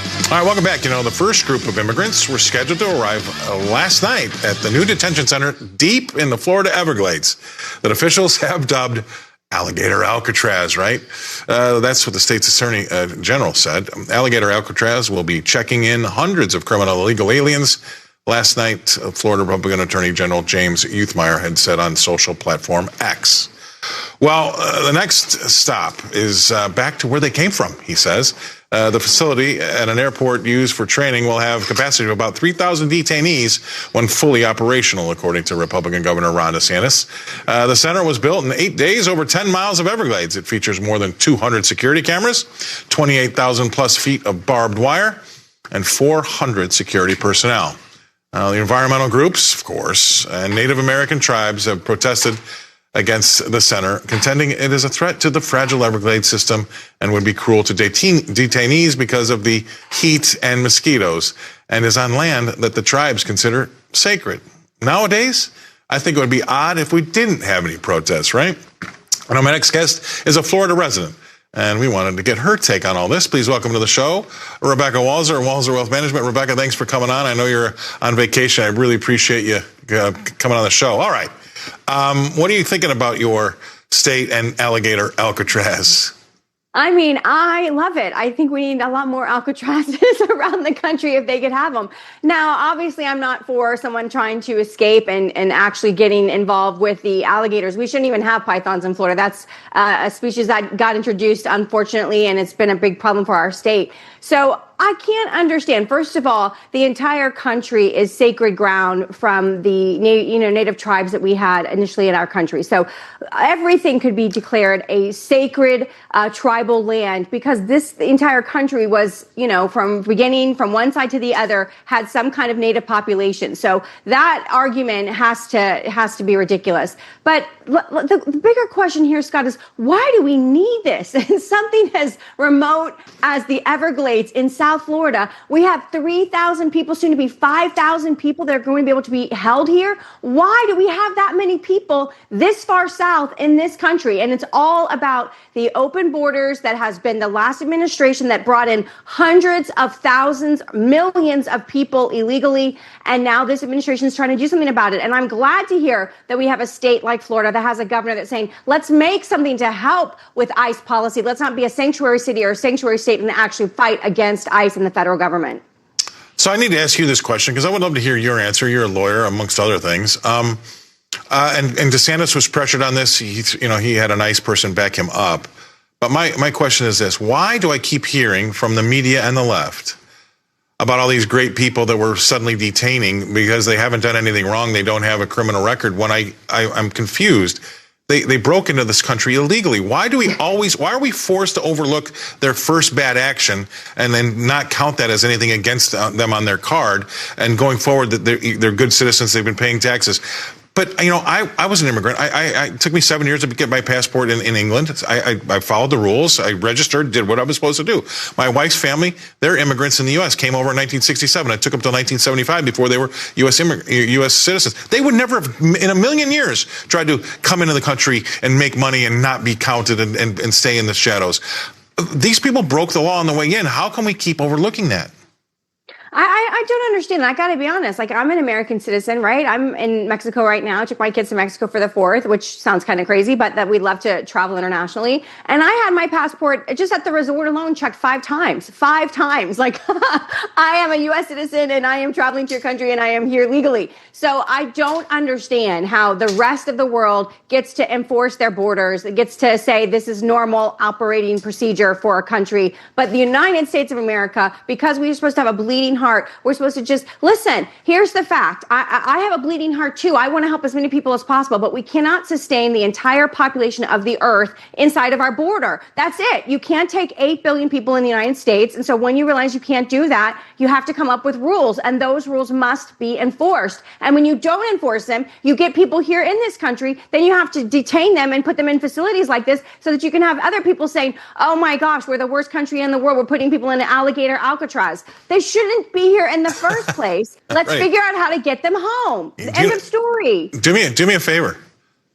All right, welcome back. You know, the first group of immigrants were scheduled to arrive last night at the new detention center deep in the Florida Everglades that officials have dubbed Alligator Alcatraz, right? That's what the state's attorney general said. Alligator Alcatraz will be checking in hundreds of criminal illegal aliens. Last night, Florida Republican Attorney General James Youthmeyer had said on social platform X. Well, the next stop is back to where they came from, he says. The facility at an airport used for training will have capacity of about 3,000 detainees when fully operational, according to Republican Governor Ron DeSantis. The center was built in 8 days over 10 miles of Everglades. It features more than 200 security cameras, 28,000 plus feet of barbed wire, and 400 security personnel. The environmental groups, of course, and Native American tribes have protested against the center, contending it is a threat to the fragile Everglades system and would be cruel to detainees because of the heat and mosquitoes, and is on land that the tribes consider sacred. Nowadays, I think it would be odd if we didn't have any protests, right? And my next guest is a Florida resident, and we wanted to get her take on all this. Please welcome to the show, Rebecca Walser, Walser Wealth Management. Rebecca, thanks for coming on. I know you're on vacation. I really appreciate you coming on the show. All right. What are you thinking about your state and Alligator Alcatraz? I mean, I love it. I think we need a lot more Alcatrazes around the country if they could have them. Now, obviously, I'm not for someone trying to escape and actually getting involved with the alligators. We shouldn't even have pythons in Florida. That's a species that got introduced, unfortunately, and it's been a big problem for our state. So I can't understand. First of all, the entire country is sacred ground from the native tribes that we had initially in our country. So everything could be declared a sacred tribal land because the entire country was, from beginning from one side to the other had some kind of native population. So that argument has to be ridiculous. But the bigger question here, Scott, is why do we need this? And something as remote as the Everglades in South Florida, we have 3,000 people, soon to be 5,000 people that are going to be able to be held here. Why do we have that many people this far south in this country? And it's all about the open borders that has been the last administration that brought in hundreds of thousands, millions of people illegally. And now this administration is trying to do something about it. And I'm glad to hear that we have a state like Florida that has a governor that's saying, let's make something to help with ICE policy. Let's not be a sanctuary city or a sanctuary state and actually fight against ICE and the federal government. So I need to ask you this question because I would love to hear your answer. You're a lawyer, amongst other things. And DeSantis was pressured on this. He had a nice person back him up. But my question is this. Why do I keep hearing from the media and the left about all these great people that we're suddenly detaining because they haven't done anything wrong? They don't have a criminal record. When I'm confused. They broke into this country illegally. Why are we forced to overlook their first bad action and then not count that as anything against them on their card and going forward that they're good citizens, they've been paying taxes? But, I was an immigrant. It took me 7 years to get my passport in England. I followed the rules. I registered, did what I was supposed to do. My wife's family, they're immigrants in the U.S., came over in 1967. I took them till 1975 before they were U.S. citizens. They would never have, in a million years, tried to come into the country and make money and not be counted and stay in the shadows. These people broke the law on the way in. How can we keep overlooking that? I don't understand. I got to be honest. I'm an American citizen, right? I'm in Mexico right now. I took my kids to Mexico for the 4th, which sounds kind of crazy, but that we'd love to travel internationally. And I had my passport just at the resort alone checked 5 times. 5 times. I am a U.S. citizen and I am traveling to your country and I am here legally. So I don't understand how the rest of the world gets to enforce their borders. It gets to say this is normal operating procedure for a country. But the United States of America, because we're supposed to have a bleeding heart, we're supposed to just listen. Here's the fact. I have a bleeding heart too. I want to help as many people as possible, but we cannot sustain the entire population of the earth inside of our border. That's it. You can't take 8 billion people in the United States. And so when you realize you can't do that, you have to come up with rules, and those rules must be enforced. And when you don't enforce them, you get people here in this country, then you have to detain them and put them in facilities like this so that you can have other people saying, oh my gosh, we're the worst country in the world. We're putting people in Alligator Alcatraz. They shouldn't be here in the first place. Let's figure out how to get them home. End of story. Do me a favor.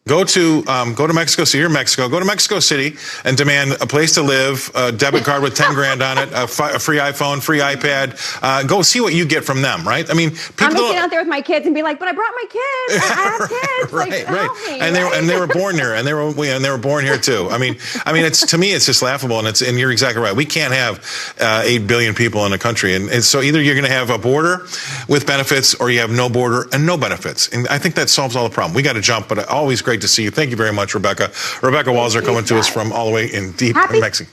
Go to Mexico City or Mexico. Go to Mexico City and demand a place to live, a debit card with 10 grand on it, a free iPhone, free iPad. Go see what you get from them, right? I mean, people I'm gonna sit out there with my kids and be like, "But I brought my kids. I have kids. Right, like, right. Help me, And they were born here, and they were born here too. I mean, it's to me, it's just laughable, and you're exactly right. We can't have 8 billion people in a country, and so either you're going to have a border with benefits, or you have no border and no benefits. And I think that solves all the problem. We got to jump, but always great to see you. Thank you very much, Rebecca. Rebecca Walser coming to us from all the way in deep Mexico.